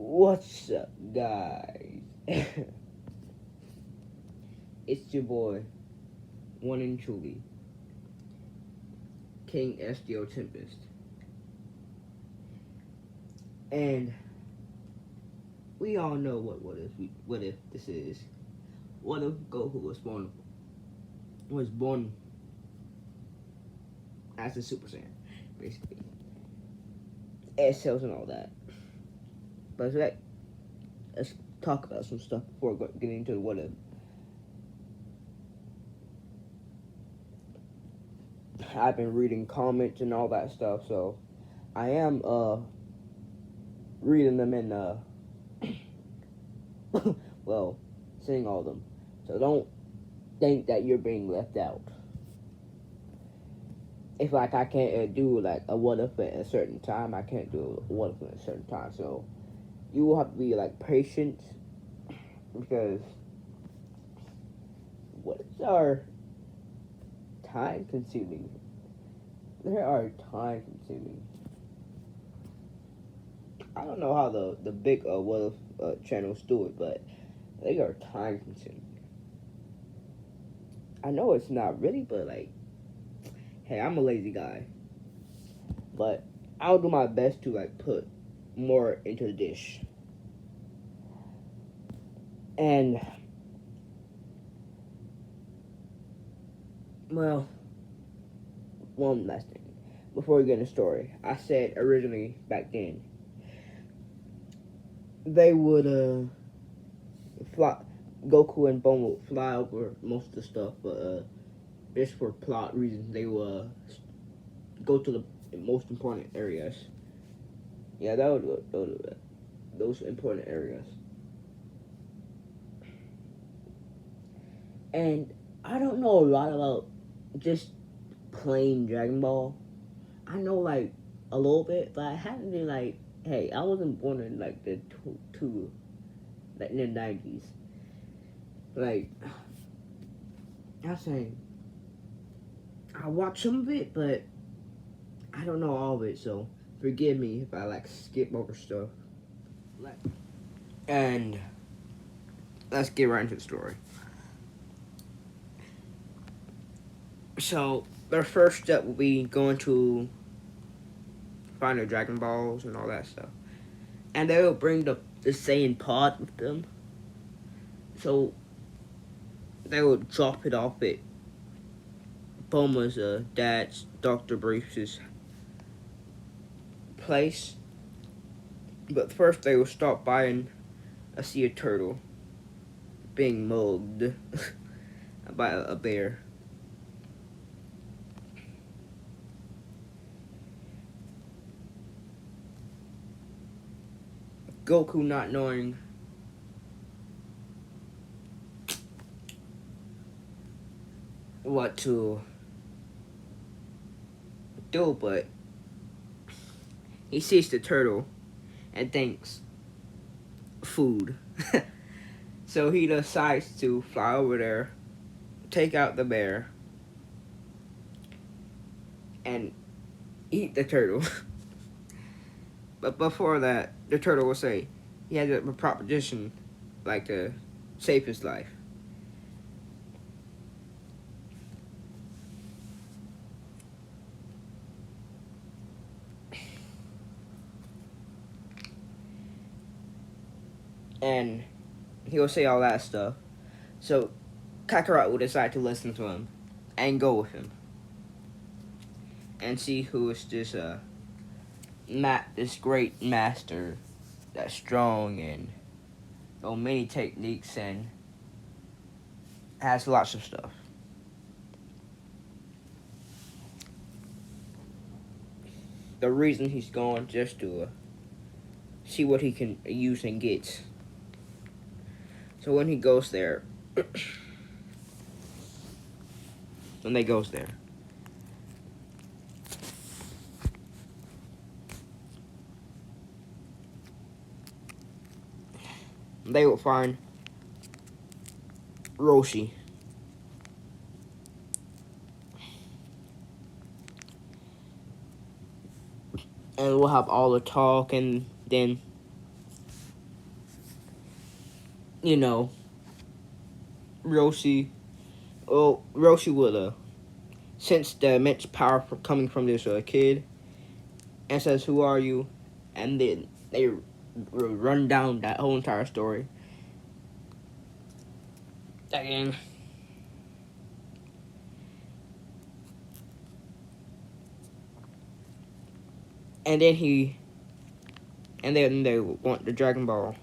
What's up, guys? It's your boy, one and truly, King S.D.L Tempest. And we all know what if this is. What if Goku was born as a Super Saiyan, basically. S.L and all that. But let's talk about some stuff before getting into the what if. I've been reading comments and all that stuff, so I am reading them in well, seeing all of them. So don't think that you're being left out. If I can't do like a what if at a certain time, I can't do a what if at a certain time. So you will have to be like patient, because what ifs are time consuming. They are time consuming. I don't know how the big what if channels do it, but they are time consuming. I know it's not really, but like, hey, I'm a lazy guy, but I'll do my best to like put more into the dish. And well, one last thing before we get into the story. I said originally back then they would fly. Goku and Bulma would fly over most of the stuff, but just for plot reasons, they will go to the most important areas. Yeah, that would go to those important areas. And I don't know a lot about just plain Dragon Ball. I know like a little bit, but I haven't been like, hey, I wasn't born in like the like in the 90s. Like, I'm saying, I watched some of it, but I don't know all of it, so forgive me if I like skip over stuff. And let's get right into the story. So their first step will be going to find their Dragon Balls and all that stuff, and they will bring the Saiyan pod with them. So they will drop it off at Bulma's dad's, Dr. Briefs' place. But first they will stop by and see a turtle being mugged by a bear. Goku, not knowing what to do, but he sees the turtle and thinks food. So he decides to fly over there, take out the bear, and eat the turtle. But before that, the turtle will say he has a proposition like to save his life. And he'll say all that stuff. So Kakarot will decide to listen to him and go with him and see who is this this great master that's strong and know many techniques and has lots of stuff. The reason he's going just to see what he can use and get. So when he goes there, when they goes there, they will find Roshi. And we'll have all the talk, and then you know, Roshi, well, Roshi would sense the immense power coming from this kid and says, "Who are you?" And then they run down that whole entire story. And then they want the Dragon Ball.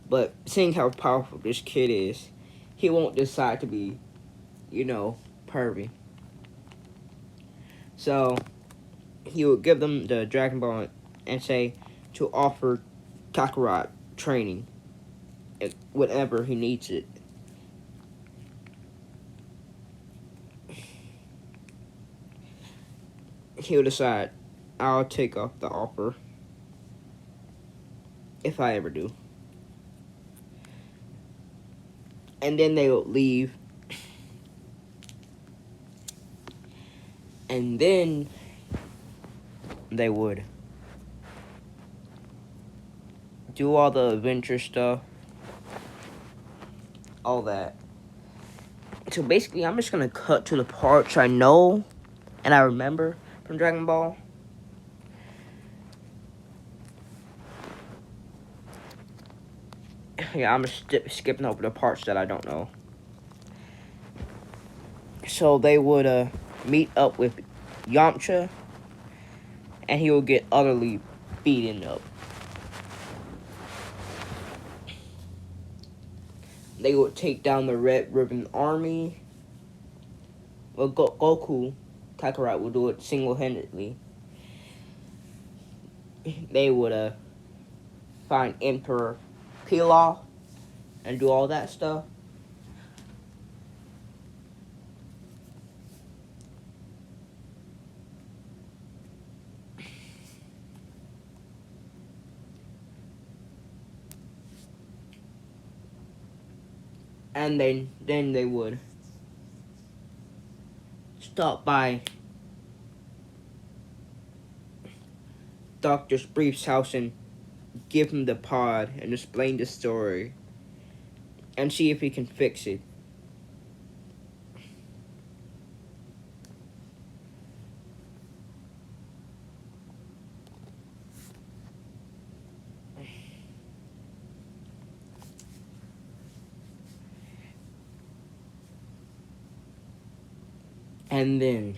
But seeing how powerful this kid is, he won't decide to be, pervy. So he would give them the Dragon Ball and say to offer Kakarot training whenever he needs it. He'll decide, I'll take up the offer if I ever do. And then they will leave. And then they would do all the adventure stuff. All that. So basically, I'm just going to cut to the parts I know and I remember from Dragon Ball. Yeah, I'm just skipping over the parts that I don't know. So they would meet up with Yamcha, and he will get utterly beaten up. They would take down the Red Ribbon Army. Well, Goku, Kakarot will do it single-handedly. They would find Emperor Pilaf and do all that stuff. And then they would stop by Dr. Brief's house and give him the pod and explain the story and see if he can fix it. And then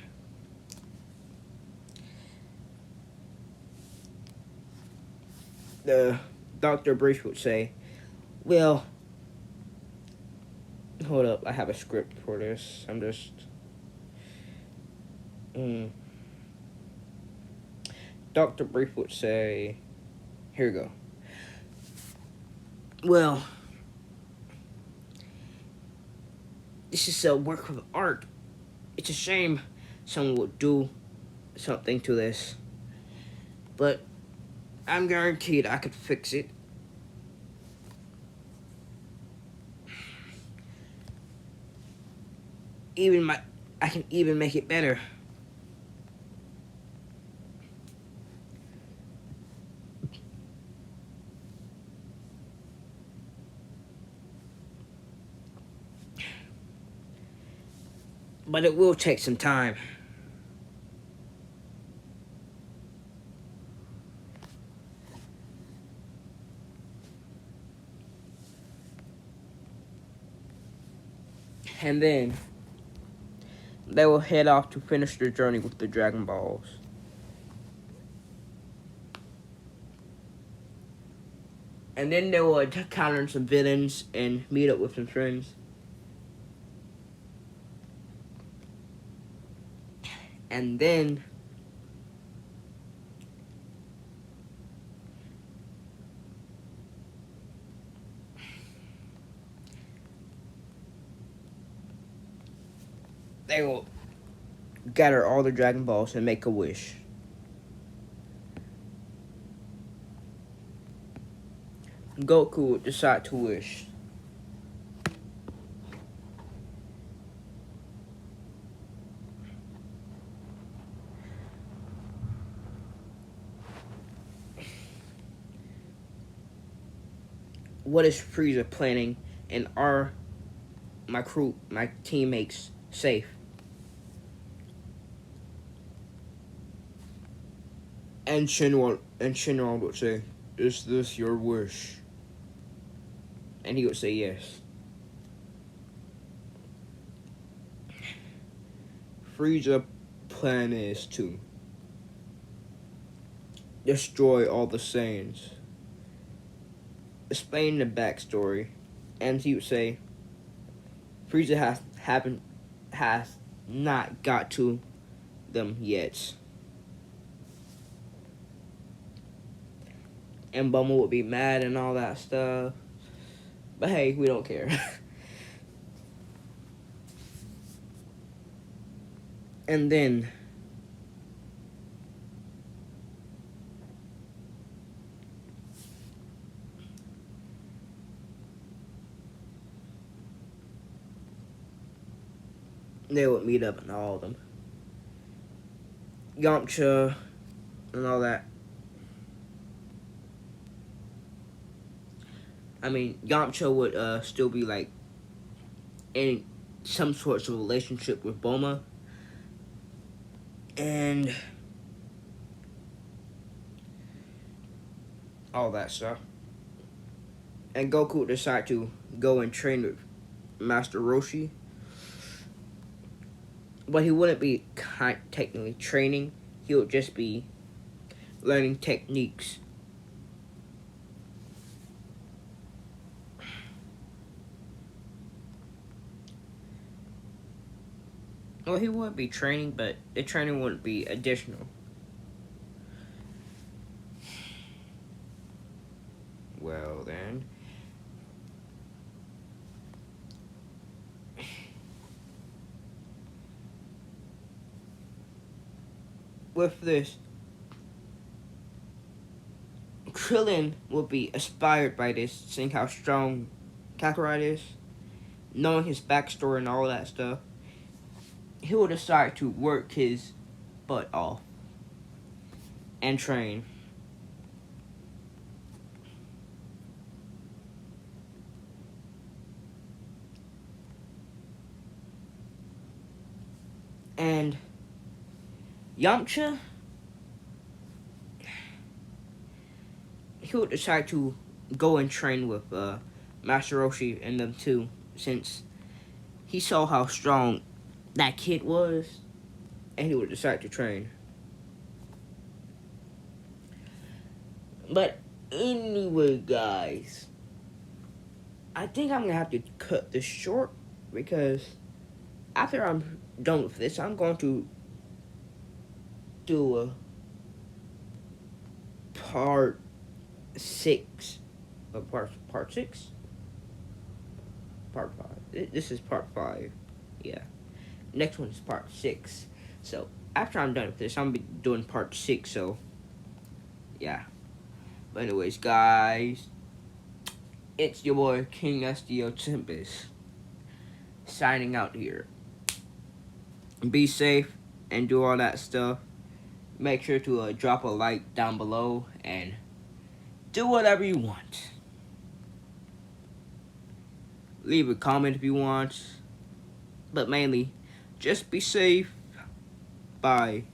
the Dr. Brief would say, well, hold up, I have a script for this. I'm just... Dr. Brief would say, here we go. Well, this is a work of art. It's a shame someone would do something to this. But I'm guaranteed I could fix it. I can even make it better. But it will take some time. And then they will head off to finish their journey with the Dragon Balls. And then they will encounter some villains and meet up with some friends. And then they will gather all the Dragon Balls and make a wish. Goku would decide to wish. what is Frieza planning, and are my teammates safe? And Shinron would say, "Is this your wish?" And he would say yes. Frieza plan is to destroy all the Saiyans. Explain the backstory, and he would say, Frieza has not got to them yet. And Bulma would be mad and all that stuff. But hey, we don't care. And then they would meet up and all of them. Yamcha and all that. I mean, Yamcha would still be like in some sorts of relationship with Bulma. And all that stuff. And Goku would decide to go and train with Master Roshi. But he wouldn't be technically training. He would just be learning techniques. Well, he would be training, but the training wouldn't be additional. Well, then. With this, Krillin will be inspired by this, seeing how strong Kakarot is, knowing his backstory and all that stuff. He will decide to work his butt off and train. And Yamcha, he would decide to go and train with Master Roshi and them too, since he saw how strong that kid was, and he would decide to train. But anyway, guys, I think I'm gonna have to cut this short because after I'm done with this, I'm going to do a part 6. Part 6? Part 5. This is part 5. Yeah. Next one is part 6. So, after I'm done with this, I'm going to be doing part 6. So, yeah. But anyways, guys, it's your boy, King S.D.L. Tempest, signing out here. Be safe and do all that stuff. Make sure to drop a like down below and do whatever you want. Leave a comment if you want. But mainly, just be safe. Bye.